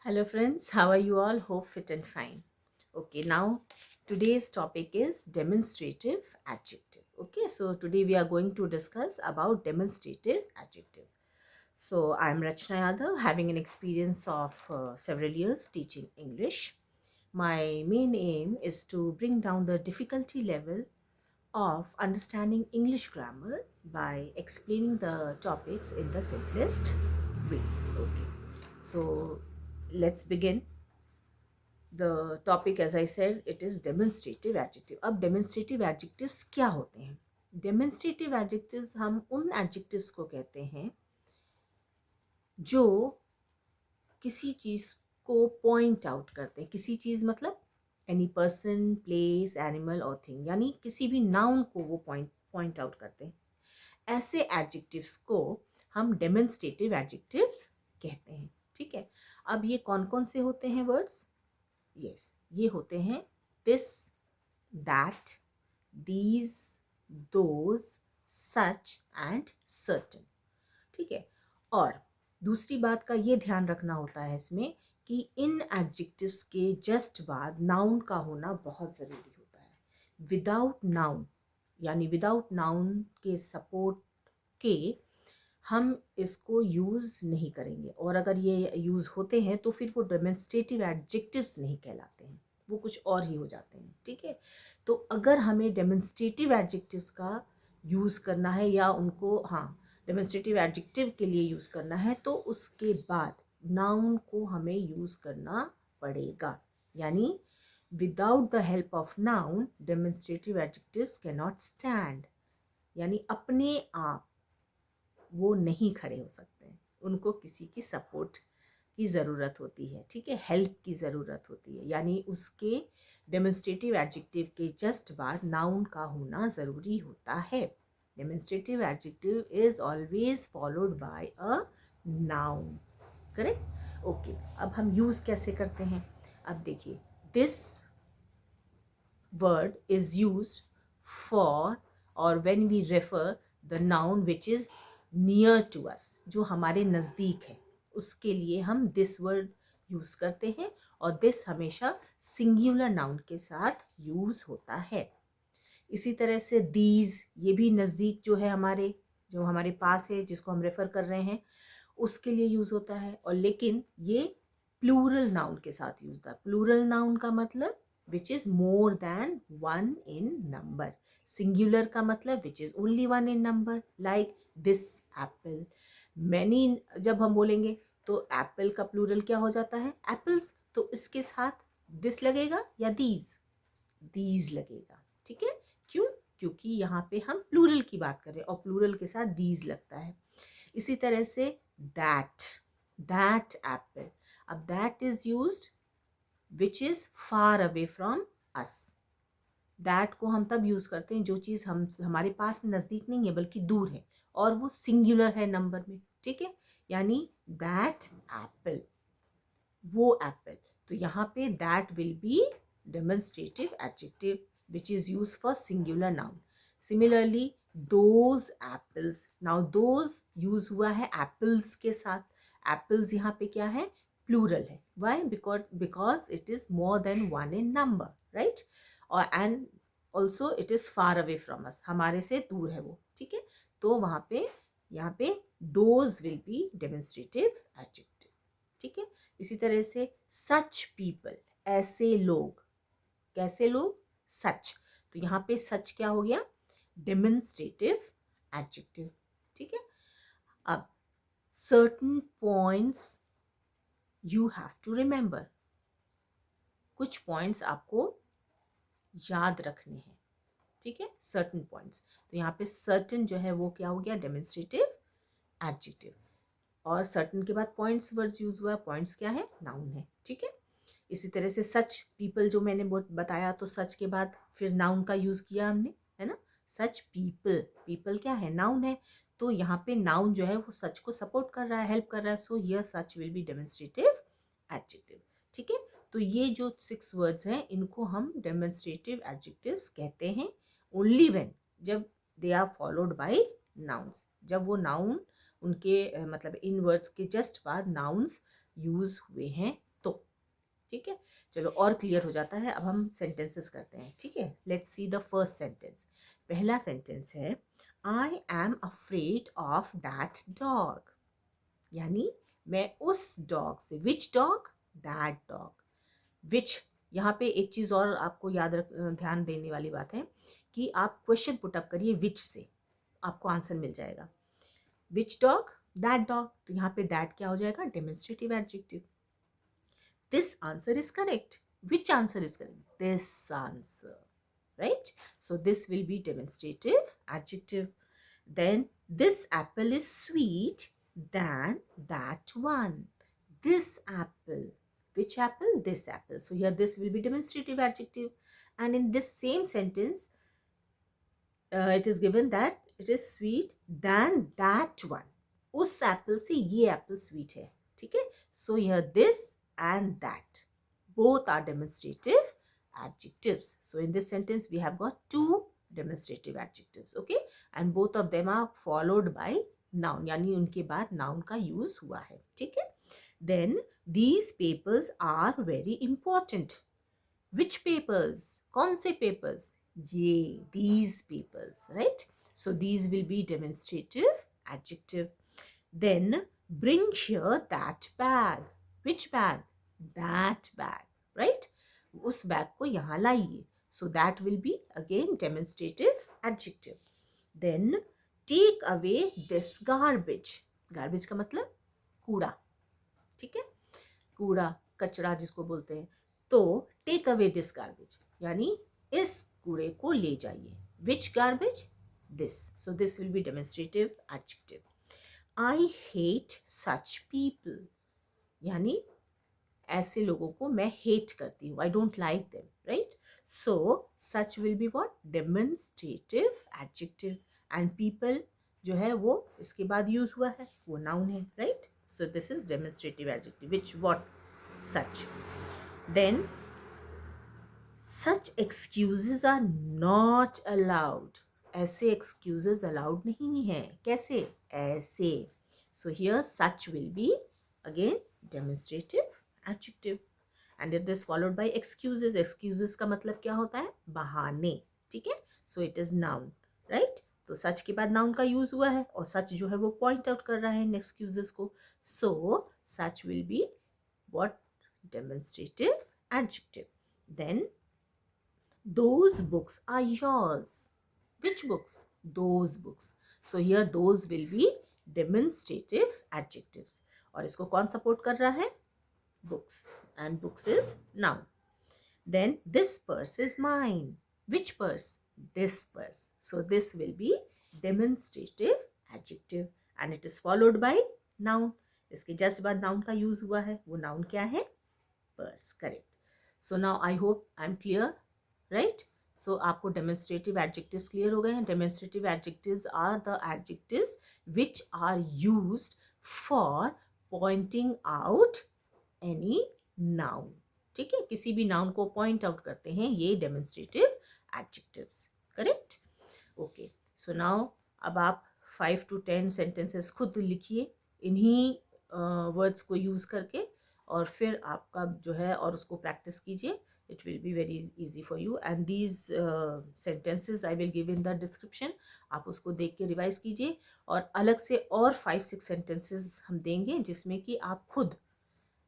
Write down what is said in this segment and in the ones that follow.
Hello friends, how are you all? Hope fit and fine. Okay, now today's topic is demonstrative adjective. Okay, so today we are going to discuss about demonstrative adjective. So I'm Rachna Yadav, having an experience of several years teaching English. My main aim is to bring down the difficulty level of understanding English grammar by explaining the topics in the simplest way. Okay, so let's begin. The topic as I said it is demonstrative adjective. अब demonstrative adjectives क्या होते हैं? Demonstrative adjectives हम उन adjectives को कहते हैं जो किसी चीज़ को पॉइंट आउट करते हैं. किसी चीज़ मतलब एनी पर्सन, प्लेस, एनिमल और थिंग, यानी किसी भी नाउन को वो पॉइंट आउट करते हैं. ऐसे एडजेक्टिव्स को हम डेमोन्स्ट्रेटिव एडजेक्टिव्स कहते हैं. ठीक है, अब ये कौन कौन से होते हैं वर्ड्स? यस, ये होते हैं this, that, these, those, such and certain. ठीक है, और दूसरी बात का ये ध्यान रखना होता है इसमें कि इन एडजेक्टिव्स के जस्ट बाद नाउन का होना बहुत ज़रूरी होता है. विदाउट नाउन, यानी विदाउट नाउन के सपोर्ट के हम इसको यूज़ नहीं करेंगे, और अगर ये यूज़ होते हैं तो फिर वो डेमोन्स्ट्रेटिव एडजेक्टिव्स नहीं कहलाते हैं, वो कुछ और ही हो जाते हैं. ठीक है, तो अगर हमें डेमोन्स्ट्रेटिव एडजेक्टिव्स का यूज़ करना है या उनको डेमोन्स्ट्रेटिव एडजेक्टिव के लिए यूज़ करना है तो उसके बाद नाउन को हमें यूज़ करना पड़ेगा. यानी without the help of noun demonstrative adjectives can not stand. यानी अपने आप वो नहीं खड़े हो सकते हैं, उनको किसी की सपोर्ट की ज़रूरत होती है. ठीक है, हेल्प की ज़रूरत होती है. यानी उसके डेमोन्स्ट्रेटिव एडजेक्टिव के जस्ट बाद नाउन का होना ज़रूरी होता है. Demonstrative adjective is always followed by a noun. Correct. Okay, अब हम यूज़ कैसे करते हैं? अब देखिए, this word is used for और when we refer the noun which is near to us, जो हमारे नज़दीक है, उसके लिए हम दिस वर्ड यूज़ करते हैं. और दिस हमेशा सिंगुलर नाउन के साथ यूज़ होता है. इसी तरह से दीज, ये भी नज़दीक जो है हमारे, जो हमारे पास है, जिसको हम रेफ़र कर रहे हैं, उसके लिए यूज़ होता है. और लेकिन ये प्लूरल नाउन के साथ यूज़ होता है. प्लूरल नाउन का मतलब which is more than one in number. Singular का मतलब which is only one in number, like this Apple. Many जब हम बोलेंगे तो एप्पल का प्लूरल क्या हो जाता है? एप्पल्स. तो इसके साथ दिस लगेगा या दीज लगेगा. ठीक है, क्यों? क्योंकि यहाँ पे हम प्लूरल की बात कर रहे हैं और प्लूरल के साथ दीज लगता है. इसी तरह से दैट एप्पल. अब that is used which is far away from us. That को हम तब यूज करते हैं जो चीज हमारे पास नजदीक नहीं है बल्कि दूर है और वो सिंगुलर है नंबर में. ठीक है, यानी दैट एप्पल, वो एप्पल. तो यहाँ पे that will be demonstrative adjective which is used for singular noun. Similarly those apples. Now those use हुआ है एप्पल्स के साथ. एप्पल्स यहाँ पे क्या है? प्लूरल है. Why? Because it is more than one in number, right? और and also it is far away from us, हमारे से दूर है वो. ठीक है, तो वहाँ पे यहाँ पे those will be demonstrative adjective. ठीक है, इसी तरह से सच पीपल, ऐसे लोग. कैसे लोग? सच. तो यहाँ पे सच क्या हो गया? Demonstrative adjective. ठीक है, अब certain points you have to remember. कुछ पॉइंट्स आपको याद रखने हैं. ठीक है, सर्टेन पॉइंट्स. तो यहाँ पे सर्टेन जो है वो क्या हो गया? Demonstrative adjective. और सर्टेन के बाद पॉइंट्स वर्ड्स यूज हुआ. पॉइंट्स क्या है? नाउन है. ठीक है, इसी तरह से सच पीपल जो मैंने बताया, तो सच के बाद फिर नाउन का यूज किया हमने, है ना? Such people. पीपल क्या है? नाउन है. तो यहाँ पे नाउन जो है वो सच को सपोर्ट कर रहा है, हेल्प कर रहा है. So here such will be demonstrative adjective. ठीक है, तो ये जो 6 वर्ड्स हैं इनको हम डेमोन्स्ट्रेटिव एडजेक्टिव्स कहते हैं ओनली व्हेन, जब they are followed by nouns. जब वो नाउन उनके मतलब इन वर्ड्स के जस्ट बाद नाउन्स यूज हुए हैं तो ठीक है, चलो और क्लियर हो जाता है। अब हम सेंटेंसेस करते हैं, ठीक है। Let's see the first sentence. पहला सेंटेंस है I am afraid of that dog, यानी मैं उस डॉग से, विच डॉग, दैट डॉग, विच, यहाँ पे एक चीज और आपको ध्यान देने वाली बात है कि आप क्वेश्चन पुट अप करिए विच से, आपको आंसर मिल जाएगा। विच डॉग, दैट डॉग, तो यहाँ पे दैट क्या हो जाएगा, demonstrative adjective. This answer is correct. Which answer is correct? This answer, right? So this will be demonstrative adjective. Then this apple is sweet than that one. This apple. Which apple? This apple. So here this will be demonstrative adjective. And in this same sentence, it is given that it is sweet than that one. उस Apple से ये Apple sweet है, ठीक है। So here this and that both are demonstrative adjectives. So in this sentence we have got two demonstrative adjectives, okay, and both of them are followed by noun, यानी उनके बाद noun का use हुआ है, ठीक है। Then these papers are very important. Which papers? कौन से papers? ये, these papers, right? So these will be demonstrative adjective. Then bring here that bag. Which bag? That bag, right? उस बैग को यहाँ लाइए. So that will be again demonstrative adjective. Then take away this garbage. Garbage का मतलब कूड़ा, ठीक है, कूड़ा, कचरा जिसको बोलते हैं. तो take away this garbage यानी इस कूड़े को ले जाइए. Which garbage? This. So this will be demonstrative adjective. I hate such people यानी ऐसे लोगों को मैं hate करती हूँ. I don't like them, right? So such will be what? Demonstrative adjective. And people जो है वो इसके बाद use हुआ है, वो noun है, right? So this is demonstrative adjective. Which what? Such. Then such excuses are not allowed. ऐसे excuses allowed नहीं है. कैसे? ऐसे. So here such will be again demonstrative adjective. And it is followed by excuses. Excuses का मतलब क्या होता है? बहाने, ठीक है. So it is noun, right? तो सच के बाद noun का use हुआ है और सच जो है वो point out कर रहा है इन excuses को. So such will be what? Demonstrative adjective. Then those books are yours. Which books? Those books. So here those will be demonstrative adjectives. और इसको कौन सपोर्ट कर रहा है? Books. And books is noun. Then this purse is mine. Which purse? This purse. So this will be demonstrative adjective. And it is followed by noun. इसके just बाद noun का use हुआ है. वो noun क्या है? Purse. Correct. So now I hope I'm clear. Right? So आपको demonstrative adjectives clear हो गए हैं. Demonstrative adjectives are the adjectives which are used for pointing out any noun. ठीक है, किसी भी noun को point out करते हैं ये demonstrative adjectives. Correct? Okay. So now अब आप 5 to 10 sentences खुद लिखिए इन्हीं words को use करके और फिर आपका जो है और उसको practice कीजिए. It will be very easy for you. And these sentences I will give in the description. आप उसको देख के रिवाइज कीजिए और अलग से और 5-6 sentences हम देंगे जिसमें कि आप खुद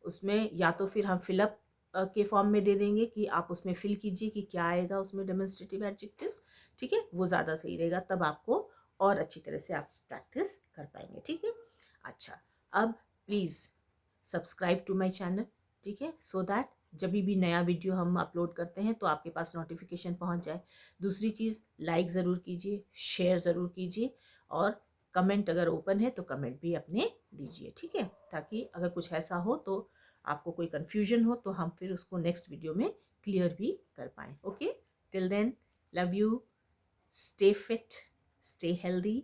उसमें या तो फिर हम फिलअप के फॉर्म में दे देंगे कि आप उसमें फिल कीजिए कि क्या आएगा उसमें डेमोन्स्ट्रेटिव एडजेक्टिव्स, ठीक है, वो ज़्यादा सही रहेगा. तब आपको और अच्छी तरह से आप प्रैक्टिस कर पाएंगे, ठीक है. अच्छा, अब please subscribe to my channel, ठीक है, सो दैट जब भी नया वीडियो हम अपलोड करते हैं तो आपके पास नोटिफिकेशन पहुंच जाए. दूसरी चीज़, लाइक ज़रूर कीजिए, शेयर ज़रूर कीजिए और कमेंट अगर ओपन है तो कमेंट भी अपने दीजिए, ठीक है, ताकि अगर कुछ ऐसा हो तो आपको कोई कन्फ्यूजन हो तो हम फिर उसको नेक्स्ट वीडियो में क्लियर भी कर पाएँ. Okay, till then, love you, stay fit, stay healthy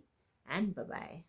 and bye bye.